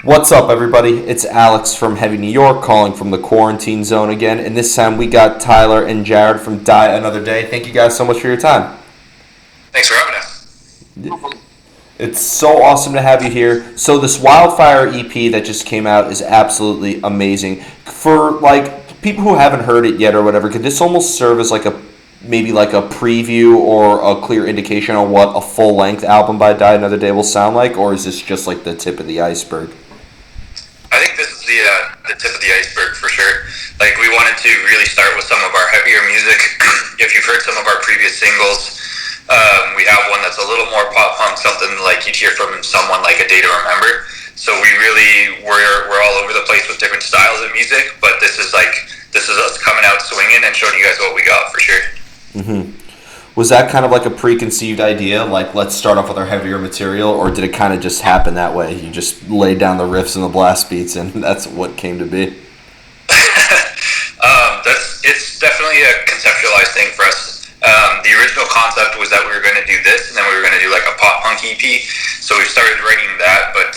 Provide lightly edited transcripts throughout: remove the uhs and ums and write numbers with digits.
What's up, everybody? It's Alex from Heavy New York calling from the quarantine zone again, and this time we got Tyler and Jared from Die Another Day. Thank you guys so much for your time. Thanks for having us. It's so awesome to have you here. So this Wildfire EP that just came out is absolutely amazing. For like people who haven't heard it yet or whatever, could this almost serve as like a maybe like a preview or a clear indication on what a full-length album by Die Another Day will sound like, or is this just like the tip of the iceberg? I think this is the tip of the iceberg for sure. Like, we wanted to really start with some of our heavier music. If you've heard some of our previous singles, we have one that's a little more pop punk, something like you'd hear from someone like A Day to Remember. So we're all over the place with different styles of music, but this is us coming out swinging and showing you guys what we got for sure. Mm-hmm. Was that kind of like a preconceived idea, like let's start off with our heavier material, or did it kind of just happen that way? You just laid down the riffs and the blast beats, and that's what came to be? It's definitely a conceptualized thing for us. The original concept was that we were going to do this, and then we were going to do like a pop punk EP. So we started writing that, but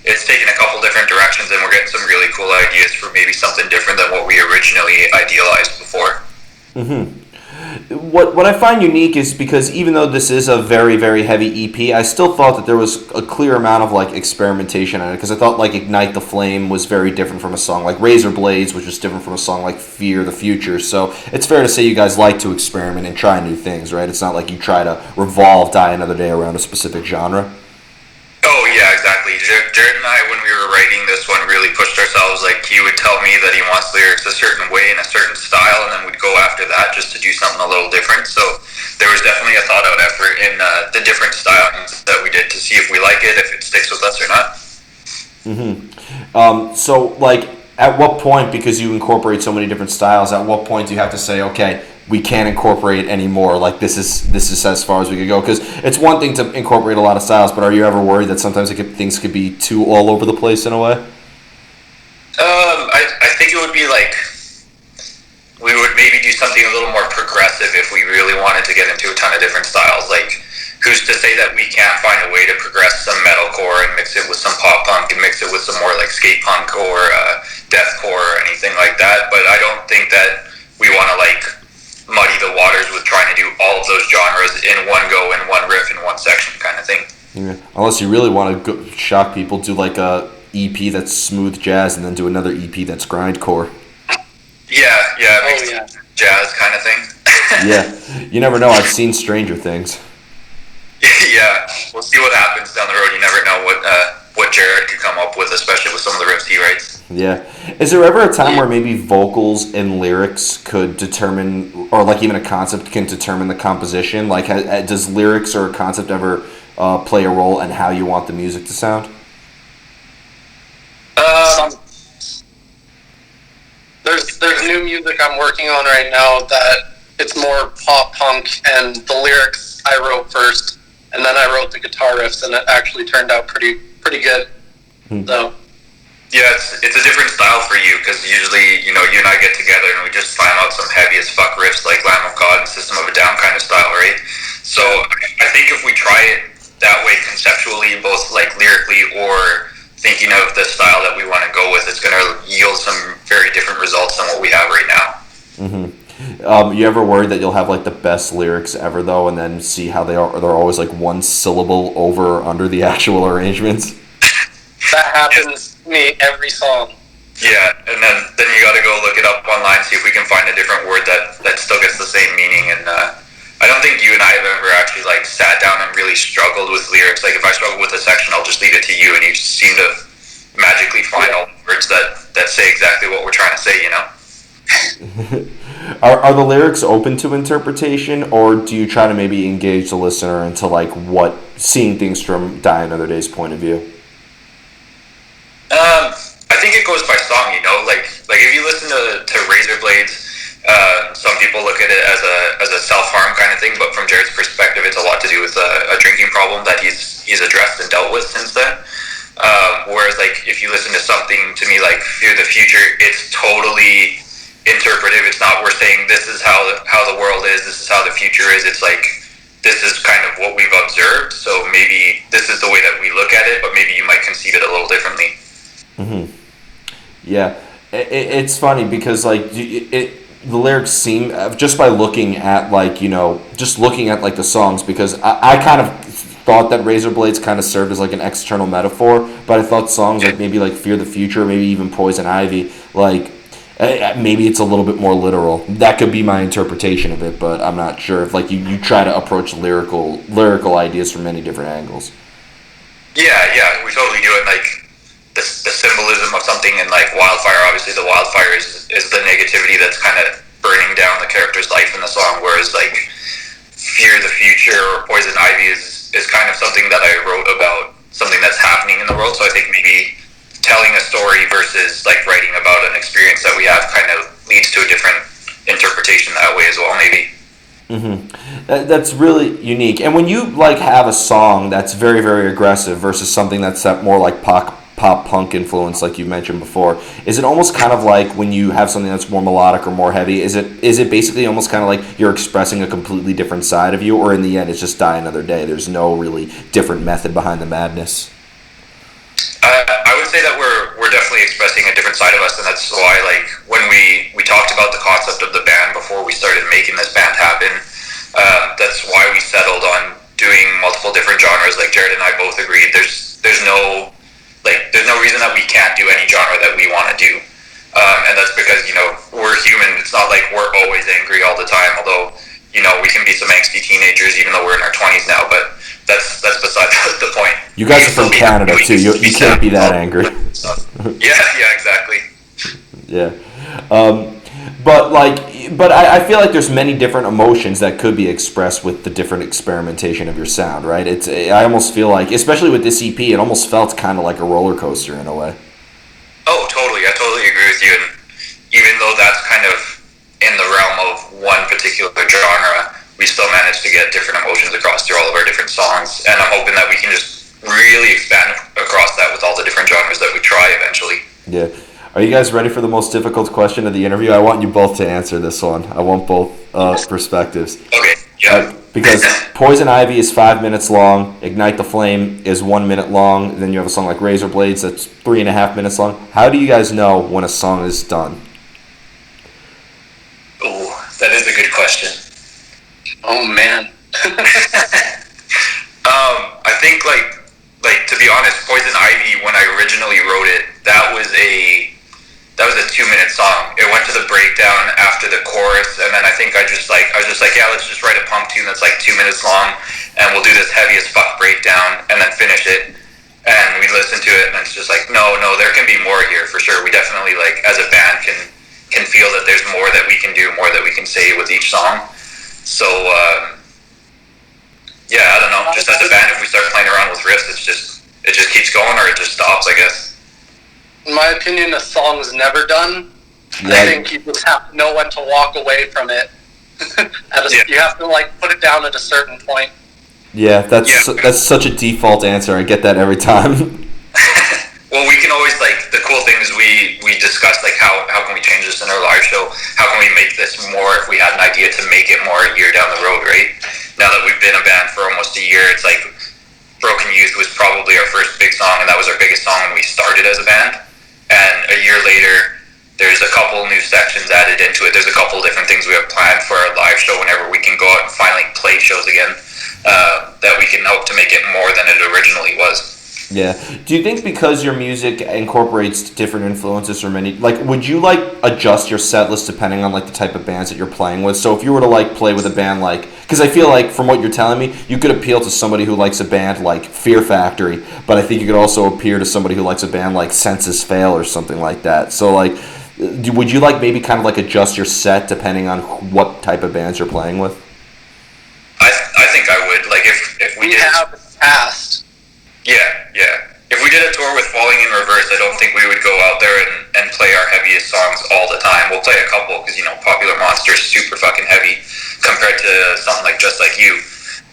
it's taken a couple different directions, and we're getting some really cool ideas for maybe something different than what we originally idealized before. Mm-hmm. What I find unique is because even though this is a very, very heavy EP, I still thought that there was a clear amount of like experimentation on it, because I thought like Ignite the Flame was very different from a song like Razor Blades, which was different from a song like Fear the Future. So it's fair to say you guys like to experiment and try new things, right? It's not like you try to revolve Die Another Day around a specific genre. Oh yeah, exactly. Jared and I, when we were writing this one, really pushed ourselves. Like, he would tell me that he wants lyrics a certain way in a certain style, and then we'd go after that just to do something a little different. So there was definitely a thought out effort in the different styles that we did to see if we like it, if it sticks with us or not. Mm-hmm. So like, at what point, because you incorporate so many different styles, at what point do you have to say, okay, we can't incorporate anymore? Like, this is as far as we could go, because it's one thing to incorporate a lot of styles, but are you ever worried that sometimes things could be too all over the place in a way? I think it would be like, we would maybe do something a little more progressive if we really wanted to get into a ton of different styles. Like, who's to say that we can't find a way to progress some metalcore and mix it with some pop punk and mix it with some more like skate punk or deathcore or anything like that? But I don't think that we want to like muddy the waters with trying to do all of those genres in one go, in one riff, in one section kind of thing. Yeah. Unless you really want to shock people, do like a EP that's smooth jazz and then do another EP that's grindcore. Yeah, jazz kind of thing. Yeah, you never know. I've seen Stranger Things. Yeah, we'll see what happens down the road. You never know what Jared could come up with, especially with some of the riffs he writes. Yeah. Is there ever a time where maybe vocals and lyrics could determine, or like even a concept can determine the composition? Like, does lyrics or a concept ever play a role in how you want the music to sound? There's new music I'm working on right now that it's more pop punk, and the lyrics I wrote first, and then I wrote the guitar riffs, and it actually turned out pretty good. So. Yeah, it's a different style for you, because usually, you and I get together and we just slam out some heavy as fuck riffs like Lamb of God and System of a Down kind of style, right? So I think if we try it that way conceptually, both like lyrically or thinking of the style that we want to go with, it's going to yield some very different results than what we have right now. Mm-hmm. You ever worried that you'll have like the best lyrics ever though, and then see how they're always like one syllable over or under the actual arrangements? That happens to me every song. Yeah, and then you got to go look it up online, see if we can find a different word that still gets the same meaning. And I don't think you and I have ever actually like sat down and really struggled with lyrics. Like, if I struggle with a section, I'll just leave it to you, and you seem to magically find all the words that say exactly what we're trying to say, Are the lyrics open to interpretation, or do you try to maybe engage the listener into like seeing things from Die Another Day's point of view? I think it goes by song, like if you listen to Razor Blades, some people look at it as a self-harm kind of thing, but from Jared's perspective, it's a lot to do with a drinking problem that he's addressed and dealt with since then. Whereas like if you listen to something to me like Fear the Future, it's totally interpretive. It's not we're saying this is how the world is, this is how the future is. It's like, this is kind of what we've observed, so maybe this is the way that we look at it, but maybe you might conceive it a little differently. Yeah, it's funny because like the lyrics seem just by looking at like just looking at like the songs because I kind of thought that razor blades kind of served as like an external metaphor, but I thought songs like maybe like Fear the Future, maybe even Poison Ivy, like maybe it's a little bit more literal. That could be my interpretation of it, but I'm not sure if like you try to approach lyrical ideas from many different angles. Yeah, we totally do it. Like the symbolism of something in like Wildfire. Obviously, the wildfire is the negativity that's kind of burning down the character's life in the song. Whereas like Fear the Future or Poison Ivy is kind of something that I wrote about something that's happening in the world. So I think maybe telling a story versus like writing about an experience that we have kind of leads to a different interpretation that way as well. Maybe. That's really unique. And when you like have a song that's very very aggressive versus something that's that more like pop punk influence, like you mentioned before, is it almost kind of like when you have something that's more melodic or more heavy? Is it basically almost kind of like you're expressing a completely different side of you, or in the end it's just Die Another Day? There's no really different method behind the madness. I would say that we're definitely expressing a different side of us, and that's why like when we talked about the concept of the band before we started making this band happen. That's why we settled on doing multiple different genres. Like Jared and I both agreed, there's no reason that we can't do any genre that we want to do, and that's because we're human. It's not like we're always angry all the time. Although we can be some angsty teenagers even though we're in our 20s now. But that's beside the point. You guys are from Canada too. You can't be that angry. Yeah, exactly. Yeah. But I feel like there's many different emotions that could be expressed with the different experimentation of your sound, right? I almost feel like, especially with this EP, it almost felt kind of like a roller coaster in a way. Oh, totally. I totally agree with you. And even though that's kind of in the realm of one particular genre, we still managed to get different emotions across through all of our different songs. And I'm hoping that we can just really expand across that with all the different genres that we try eventually. Yeah. Are you guys ready for the most difficult question of the interview? I want you both to answer this one. I want both perspectives. Okay, yeah. Because Poison Ivy is 5 minutes long, Ignite the Flame is 1 minute long, then you have a song like Razor Blades that's 3.5 minutes long. How do you guys know when a song is done? Oh, that is a good question. Oh, man. I think, like to be honest, Poison Ivy, when I originally wrote it, that was a 2-minute song. It went to the breakdown after the chorus, and then I think I was just like, yeah, let's just write a punk tune that's like 2 minutes long, and we'll do this heavy as fuck breakdown, and then finish it. And we listened to it, and it's just like, no, there can be more here for sure. We definitely, like, as a band, can feel that there's more that we can do, more that we can say with each song. So, yeah, I don't know. Just as a band, if we start playing around with riffs, it just keeps going, or it just stops, I guess. In my opinion, a song's never done. Yeah. I think you just have to know when to walk away from it. You have to like put it down at a certain point. Yeah, that's such a default answer. I get that every time. Well, we can always, like, the cool thing is we discussed, like, how can we change this in our live show? How can we make this more if we had an idea to make it more a year down the road, right? Now that we've been a band for almost a year, it's like Broken Youth was probably our first big song, and that was our biggest song when we started as a band. And a year later, there's a couple new sections added into it. There's a couple different things we have planned for our live show whenever we can go out and finally play shows again, that we can hope to make it more than it originally was. Yeah. Do you think because your music incorporates different influences from many, like, would you like adjust your set list depending on like the type of bands that you're playing with? So if you were to like play with a band like, because I feel like from what you're telling me, you could appeal to somebody who likes a band like Fear Factory, but I think you could also appeal to somebody who likes a band like Senses Fail or something like that. So like, would you like maybe kind of like adjust your set depending on what type of bands you're playing with? I think I would. Like if we have passed. Yeah. If we did a tour with Falling in Reverse, I don't think we would go out there and play our heaviest songs all the time. We'll play a couple because, Popular Monster is super fucking heavy compared to something like Just Like You.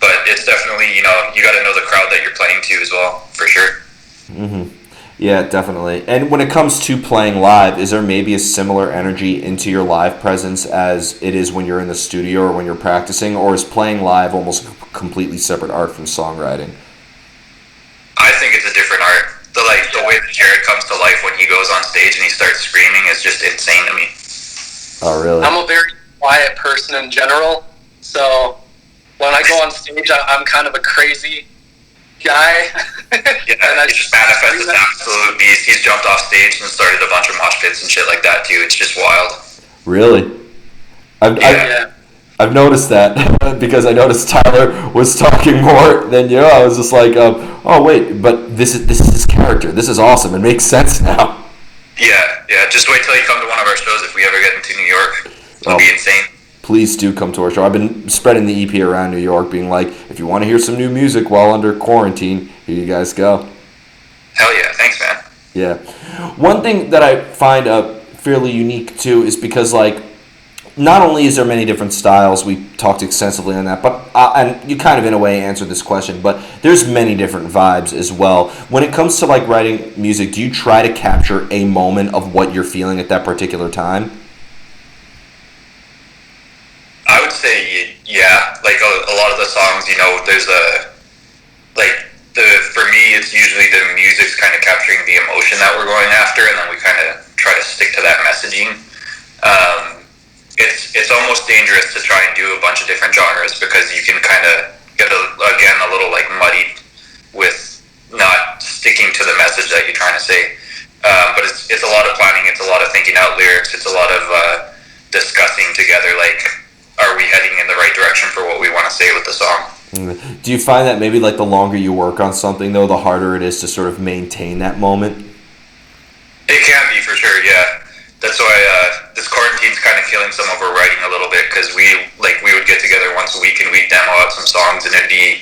But it's definitely, you got to know the crowd that you're playing to as well, for sure. Mm-hmm. Yeah, definitely. And when it comes to playing live, is there maybe a similar energy into your live presence as it is when you're in the studio or when you're practicing? Or is playing live almost a completely separate art from songwriting? I think it's a different art. The way that Jared comes to life when he goes on stage and he starts screaming is just insane to me. Oh, really? I'm a very quiet person in general, so when I go on stage, I'm kind of a crazy guy. Yeah, and he just manifests as an absolute beast. He's jumped off stage and started a bunch of mosh pits and shit like that too. It's just wild. Really? I've noticed that because I noticed Tyler was talking more than you. I was just like, oh wait, but this is his character. This is awesome. It makes sense now. Yeah. Just wait till you come to one of our shows if we ever get into New York. It'll be insane. Please do come to our show. I've been spreading the EP around New York, being like, if you want to hear some new music while under quarantine, here you guys go. Hell yeah. Thanks, man. Yeah. One thing that I find fairly unique too is because like, not only is there many different styles, we talked extensively on that, but and you kind of in a way answered this question, but there's many different vibes as well. When it comes to like writing music, do you try to capture a moment of what you're feeling at that particular time? I would say, yeah. Like a lot of the songs, there's for me, it's usually the music's kind of capturing the emotion that we're going after, and then we kind of try to stick to that messaging. It's almost dangerous to try and do a bunch of different genres because you can kind of get a little like muddied with not sticking to the message that you're trying to say. But it's a lot of planning. It's a lot of thinking out lyrics. It's a lot of discussing together. Like, are we heading in the right direction for what we want to say with the song? Do you find that maybe like the longer you work on something though, the harder it is to sort of maintain that moment? It can be for sure. Yeah. That's why this quarantine's kind of killing some of our writing a little bit because we would get together once a week and we'd demo out some songs and it'd be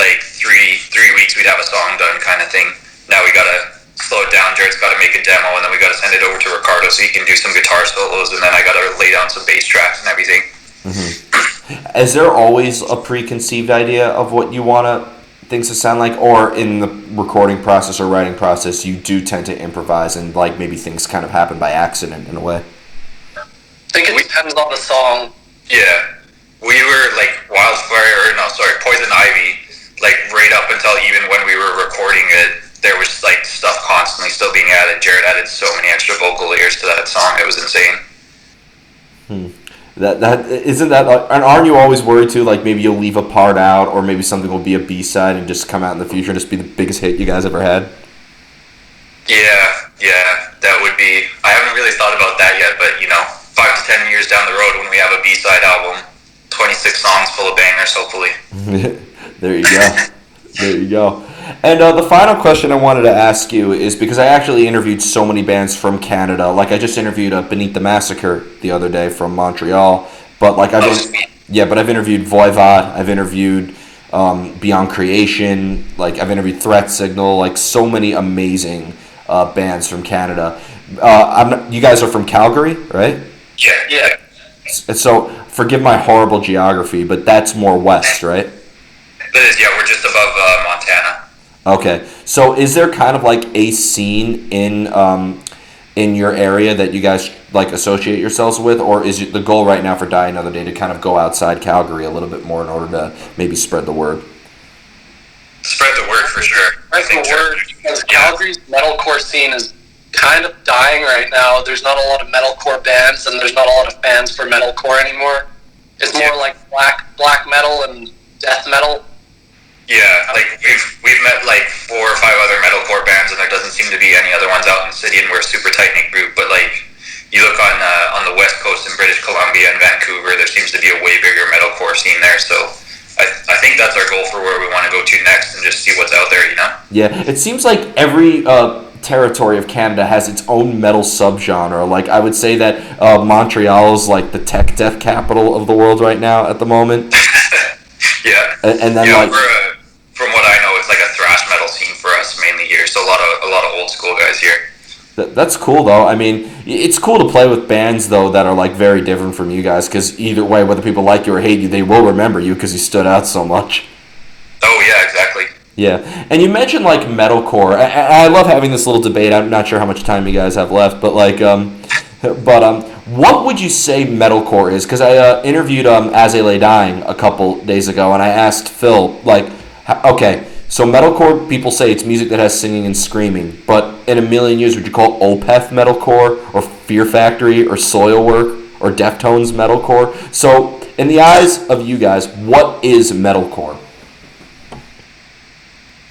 like three weeks we'd have a song done kind of thing. Now we gotta slow it down. Jared's got to make a demo and then we gotta send it over to Ricardo so he can do some guitar solos and then I gotta lay down some bass tracks and everything. Mm-hmm. Is there always a preconceived idea of what you want things to sound like, or in the recording process or writing process you do tend to improvise and like maybe things kind of happen by accident in a way? I think it depends on the song. Yeah. We were like Poison Ivy, like right up until even when we were recording it, there was like stuff constantly still being added. Jared added so many extra vocal layers to that song. It was insane. That isn't that, and aren't you always worried too? Like maybe you'll leave a part out, or maybe something will be a B-side and just come out in the future and just be the biggest hit you guys ever had. Yeah, that would be. I haven't really thought about that yet, but 5 to 10 years down the road when we have a B-side album, 26 songs full of bangers, hopefully. There you go. And the final question I wanted to ask you is because I actually interviewed so many bands from Canada. Like I just interviewed Beneath the Massacre the other day from Montreal. But like I've interviewed Voivod. I've interviewed Beyond Creation. Like I've interviewed Threat Signal. Like so many amazing bands from Canada. You guys are from Calgary, right? Yeah. So forgive my horrible geography, but that's more west, right? It is. Yeah, we're just above Montana. Okay, so is there kind of like a scene in your area that you guys like associate yourselves with, or is it the goal right now for Die Another Day to kind of go outside Calgary a little bit more in order to maybe spread the word? Spread the word for sure. Spread the word because Calgary's metalcore scene is kind of dying right now. There's not a lot of metalcore bands, and there's not a lot of fans for metalcore anymore. It's more like black metal and death metal. Yeah, like we've met like 4 or 5 other metalcore bands, and there doesn't seem to be any other ones out in the city, and we're a super tight knit group. But like you look on the West Coast in British Columbia and Vancouver, there seems to be a way bigger metalcore scene there. So I think that's our goal for where we want to go to next, and just see what's out there. Yeah, it seems like every territory of Canada has its own metal subgenre. Like I would say that Montreal is like the tech death capital of the world right now at the moment. Yeah, and then from what I know, it's like a thrash metal scene for us mainly here. So a lot of old school guys here. That's cool though. I mean, it's cool to play with bands though that are like very different from you guys, because either way, whether people like you or hate you, they will remember you because you stood out so much. Oh yeah, exactly. Yeah, and you mentioned like metalcore. I love having this little debate. I'm not sure how much time you guys have left, but like, what would you say metalcore is? Because I interviewed As I Lay Dying a couple days ago, and I asked Phil, like, okay, So metalcore, people say it's music that has singing and screaming, but in a million years, would you call Opeth metalcore, or Fear Factory, or Soilwork, or Deftones metalcore? So, in the eyes of you guys, what is metalcore?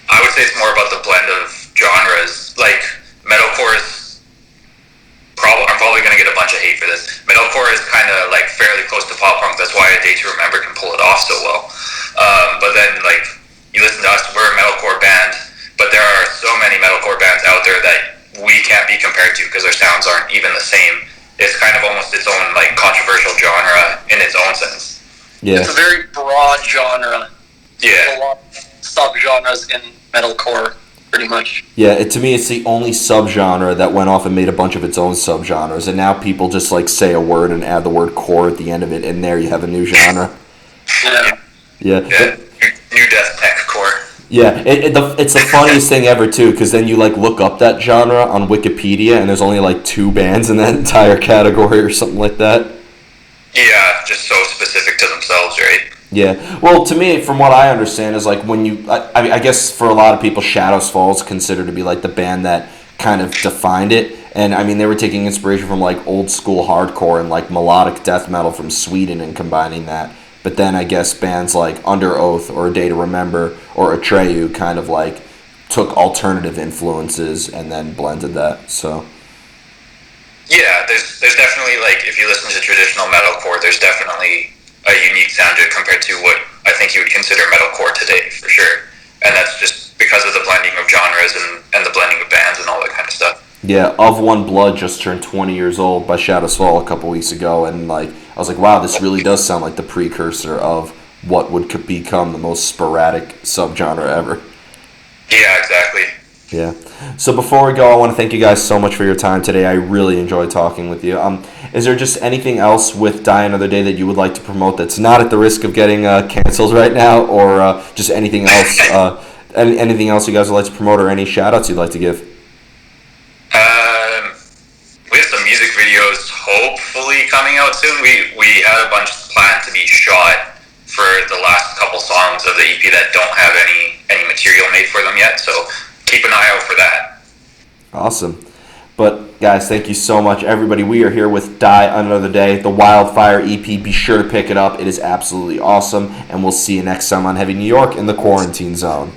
I would say it's more about the blend of genres. Like metalcore is I'm probably gonna get a bunch of hate for this. Metalcore is kind of like fairly close to pop punk. That's why A Day to Remember can pull it off so well. But then like you listen to us, we're a metalcore band, but there are so many metalcore bands out there that we can't be compared to because our sounds aren't even the same. It's kind of almost its own like controversial genre in its own sense. Yeah. It's a very broad genre. Yeah. There's a lot of subgenres in metalcore, pretty much. Yeah, to me, it's the only subgenre that went off and made a bunch of its own subgenres, and now people just like say a word and add the word core at the end of it, and there you have a new genre. Yeah. Yeah. New death tech core. Yeah, it's the funniest thing ever too, because then you like look up that genre on Wikipedia, and there's only like 2 bands in that entire category or something like that. Yeah, just so specific to themselves, right? Yeah, well, to me, from what I understand, is like when you, I guess for a lot of people, Shadows Fall is considered to be like the band that kind of defined it, and I mean they were taking inspiration from like old school hardcore and like melodic death metal from Sweden and combining that. But then I guess bands like Under Oath or A Day to Remember or Atreyu kind of like took alternative influences and then blended that. So yeah, there's definitely like if you listen to traditional metalcore, there's definitely a unique sound to it compared to what I think you would consider metalcore today for sure. And that's just because of the blending of genres and the blending of bands and all that kind of stuff. yeah, Of One Blood just turned 20 years old by Shadows Fall a couple weeks ago, and like I was like, wow, this really does sound like the precursor of what would become the most sporadic subgenre ever. Yeah, exactly. Yeah. So before we go, I want to thank you guys so much for your time today. I really enjoyed talking with you. Is there just anything else with Die Another Day that you would like to promote that's not at the risk of getting canceled right now, or just anything else? Anything else you guys would like to promote, or any shout outs you'd like to give? We have some music videos hopefully coming out soon. We had a bunch planned to be shot for the last couple songs of the EP that don't have any material made for them yet. So keep an eye out for that. Awesome. But guys, thank you so much, everybody. We are here with Die Another Day, the Wildfire EP. Be sure to pick it up. It is absolutely awesome, and we'll see you next time on Heavy New York in the Quarantine Zone.